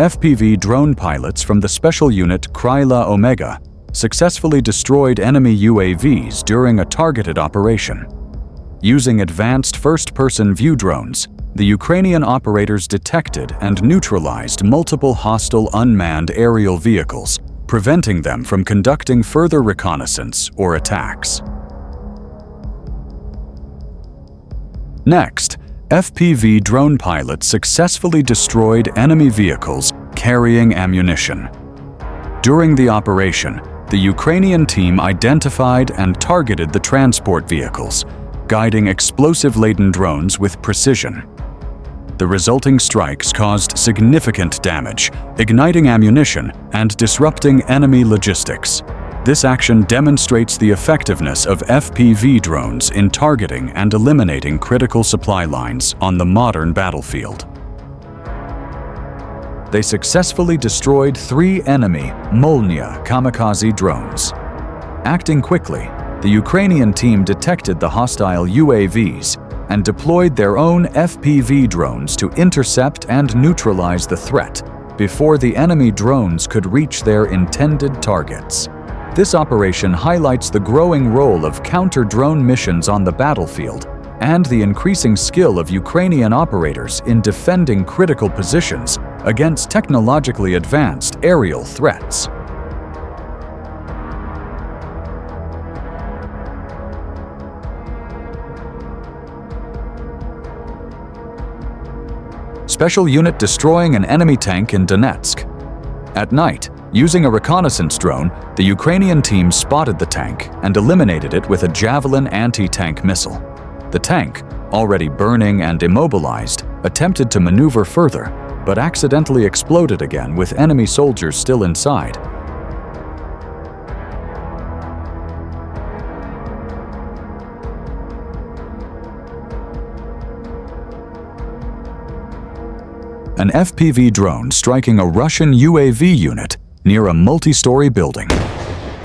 FPV drone pilots from the special unit Kryla Omega successfully destroyed enemy UAVs during a targeted operation. Using advanced first-person view drones, the Ukrainian operators detected and neutralized multiple hostile unmanned aerial vehicles, preventing them from conducting further reconnaissance or attacks. Next, FPV drone pilots successfully destroyed enemy vehicles carrying ammunition. During the operation, the Ukrainian team identified and targeted the transport vehicles, guiding explosive-laden drones with precision. The resulting strikes caused significant damage, igniting ammunition and disrupting enemy logistics. This action demonstrates the effectiveness of FPV drones in targeting and eliminating critical supply lines on the modern battlefield. They successfully destroyed 3 enemy Molnia kamikaze drones. Acting quickly, the Ukrainian team detected the hostile UAVs and deployed their own FPV drones to intercept and neutralize the threat before the enemy drones could reach their intended targets. This operation highlights the growing role of counter-drone missions on the battlefield and the increasing skill of Ukrainian operators in defending critical positions against technologically advanced aerial threats. Special unit destroying an enemy tank in Donetsk. At night, using a reconnaissance drone, the Ukrainian team spotted the tank and eliminated it with a Javelin anti-tank missile. The tank, already burning and immobilized, attempted to maneuver further, but accidentally exploded again with enemy soldiers still inside. An FPV drone striking a Russian UAV unit near a multi-story building.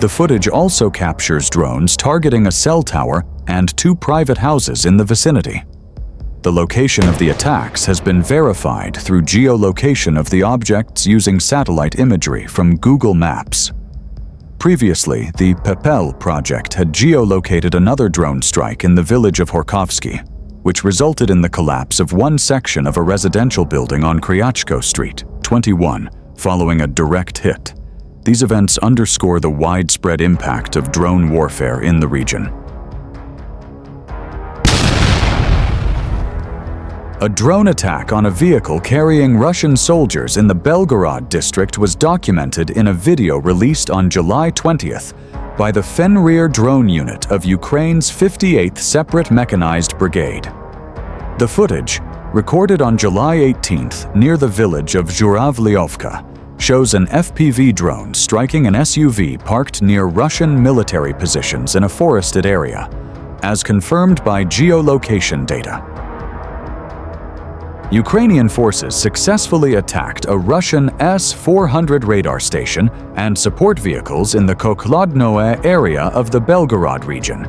The footage also captures drones targeting a cell tower and 2 private houses in the vicinity. The location of the attacks has been verified through geolocation of the objects using satellite imagery from Google Maps. Previously, the Pepel project had geolocated another drone strike in the village of Horkovsky, which resulted in the collapse of one section of a residential building on Kryachko Street, 21, following a direct hit. These events underscore the widespread impact of drone warfare in the region. A drone attack on a vehicle carrying Russian soldiers in the Belgorod district was documented in a video released on July 20th by the Fenrir drone unit of Ukraine's 58th Separate Mechanized Brigade. The footage, recorded on July 18th near the village of Zhuravlyovka, shows an FPV drone striking an SUV parked near Russian military positions in a forested area, as confirmed by geolocation data. Ukrainian forces successfully attacked a Russian S-400 radar station and support vehicles in the Kokladnoe area of the Belgorod region.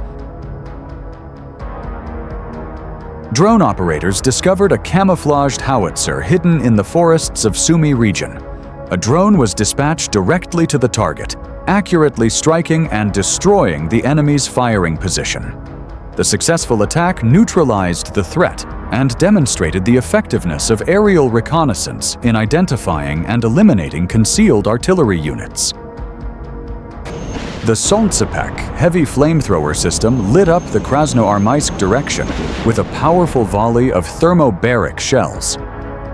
Drone operators discovered a camouflaged howitzer hidden in the forests of Sumy region. A drone was dispatched directly to the target, accurately striking and destroying the enemy's firing position. The successful attack neutralized the threat and demonstrated the effectiveness of aerial reconnaissance in identifying and eliminating concealed artillery units. The Solntsepek heavy flamethrower system lit up the Krasnoarmysk direction with a powerful volley of thermobaric shells.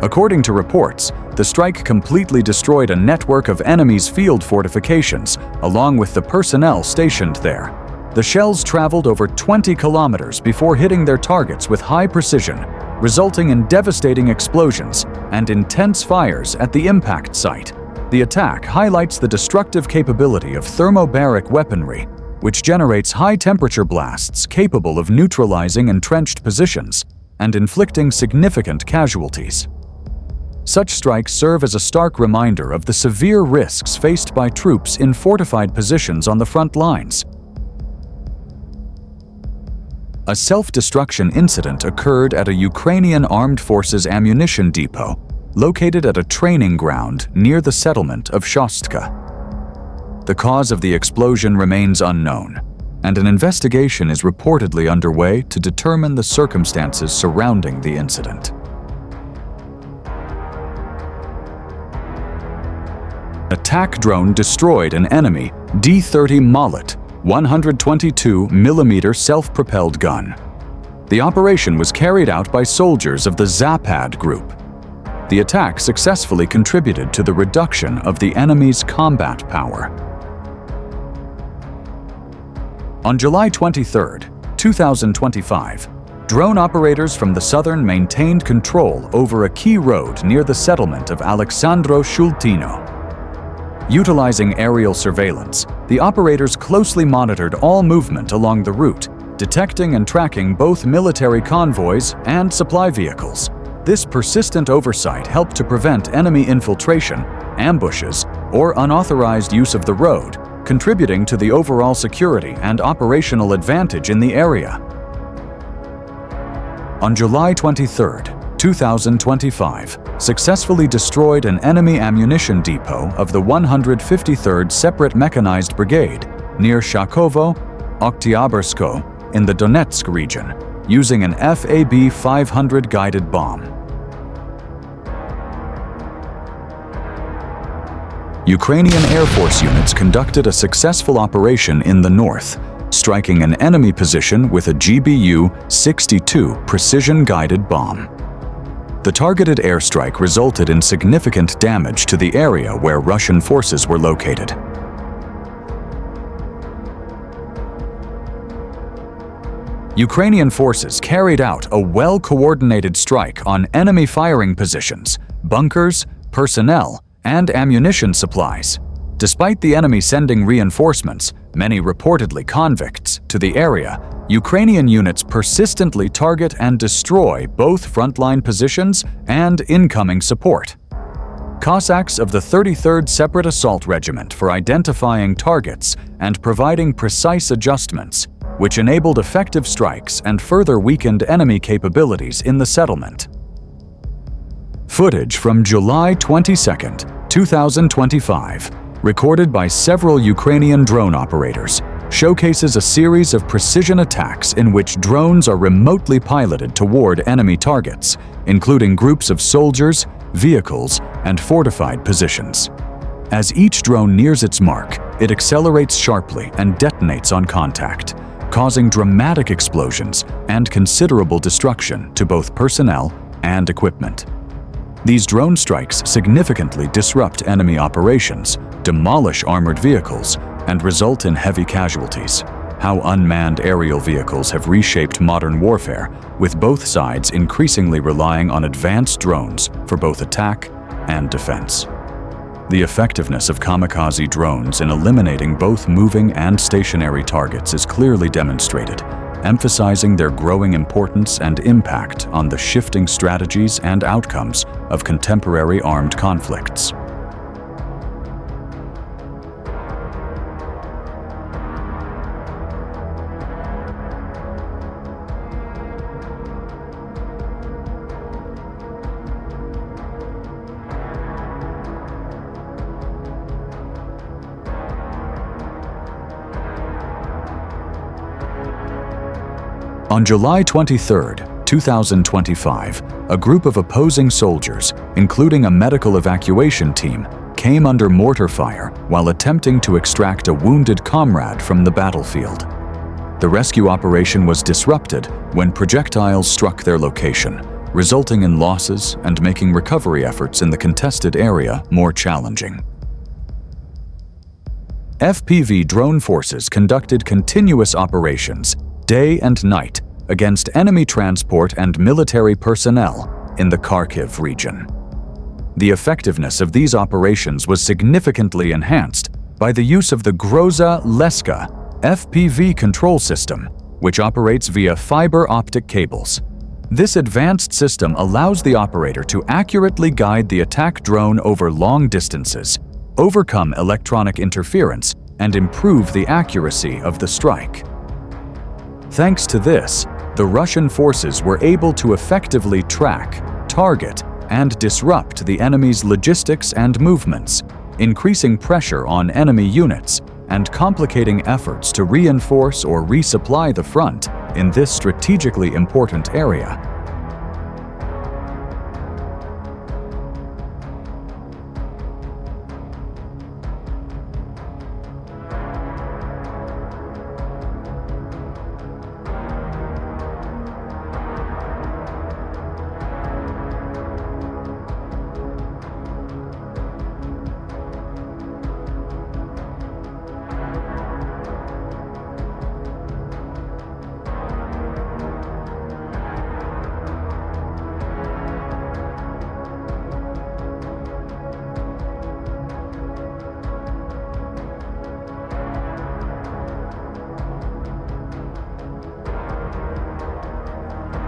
According to reports, the strike completely destroyed a network of enemy's field fortifications, along with the personnel stationed there. The shells traveled over 20 kilometers before hitting their targets with high precision, resulting in devastating explosions and intense fires at the impact site. The attack highlights the destructive capability of thermobaric weaponry, which generates high-temperature blasts capable of neutralizing entrenched positions and inflicting significant casualties. Such strikes serve as a stark reminder of the severe risks faced by troops in fortified positions on the front lines. A self-destruction incident occurred at a Ukrainian Armed Forces ammunition depot located at a training ground near the settlement of Shostka. The cause of the explosion remains unknown, and an investigation is reportedly underway to determine the circumstances surrounding the incident. Attack drone destroyed an enemy D-30 Mollet 122mm self-propelled gun. The operation was carried out by soldiers of the Zapad group. The attack successfully contributed to the reduction of the enemy's combat power. On July 23, 2025, drone operators from the southern maintained control over a key road near the settlement of Alexandro Shultino. Utilizing aerial surveillance, the operators closely monitored all movement along the route, detecting and tracking both military convoys and supply vehicles. This persistent oversight helped to prevent enemy infiltration, ambushes, or unauthorized use of the road, contributing to the overall security and operational advantage in the area. On July 23, 2025, successfully destroyed an enemy ammunition depot of the 153rd Separate Mechanized Brigade near Shakovo, Oktyabrsko in the Donetsk region, using an FAB-500 guided bomb. Ukrainian Air Force units conducted a successful operation in the north, striking an enemy position with a GBU-62 precision-guided bomb. The targeted airstrike resulted in significant damage to the area where Russian forces were located. Ukrainian forces carried out a well-coordinated strike on enemy firing positions, bunkers, personnel, and ammunition supplies. Despite the enemy sending reinforcements, many reportedly convicts, to the area, Ukrainian units persistently target and destroy both frontline positions and incoming support. Cossacks of the 33rd Separate Assault Regiment for identifying targets and providing precise adjustments, which enabled effective strikes and further weakened enemy capabilities in the settlement. Footage from July 22, 2025, recorded by several Ukrainian drone operators, showcases a series of precision attacks in which drones are remotely piloted toward enemy targets, including groups of soldiers, vehicles, and fortified positions. As each drone nears its mark, it accelerates sharply and detonates on contact, causing dramatic explosions and considerable destruction to both personnel and equipment. These drone strikes significantly disrupt enemy operations, demolish armored vehicles, and result in heavy casualties. How unmanned aerial vehicles have reshaped modern warfare, with both sides increasingly relying on advanced drones for both attack and defense. The effectiveness of kamikaze drones in eliminating both moving and stationary targets is clearly demonstrated, emphasizing their growing importance and impact on the shifting strategies and outcomes of contemporary armed conflicts. On July 23, 2025, a group of opposing soldiers, including a medical evacuation team, came under mortar fire while attempting to extract a wounded comrade from the battlefield. The rescue operation was disrupted when projectiles struck their location, resulting in losses and making recovery efforts in the contested area more challenging. FPV drone forces conducted continuous operations day and night against enemy transport and military personnel in the Kharkiv region. The effectiveness of these operations was significantly enhanced by the use of the Groza Leska FPV control system, which operates via fiber optic cables. This advanced system allows the operator to accurately guide the attack drone over long distances, overcome electronic interference, and improve the accuracy of the strike. Thanks to this, the Russian forces were able to effectively track, target, and disrupt the enemy's logistics and movements, increasing pressure on enemy units and complicating efforts to reinforce or resupply the front in this strategically important area.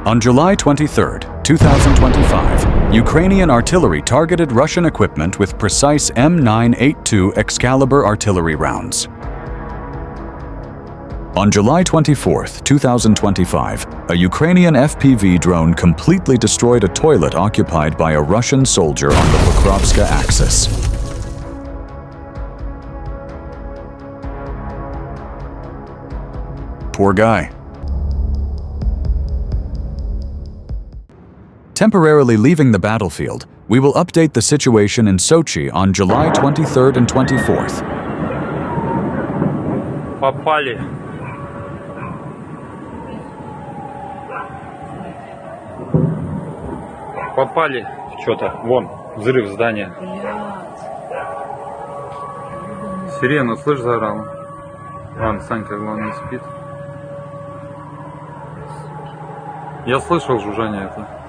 On July 23, 2025, Ukrainian artillery targeted Russian equipment with precise M982 Excalibur artillery rounds. On July 24, 2025, a Ukrainian FPV drone completely destroyed a toilet occupied by a Russian soldier on the Pokrovska axis. Poor guy. Temporarily leaving the battlefield, we will update the situation in Sochi on July 23rd and 24th. Попали. Попали в что-то. Вон, взрыв здания. Сирена, слышь, заорала. Ладно, Санька, главное, спит. Я слышал жужжание это.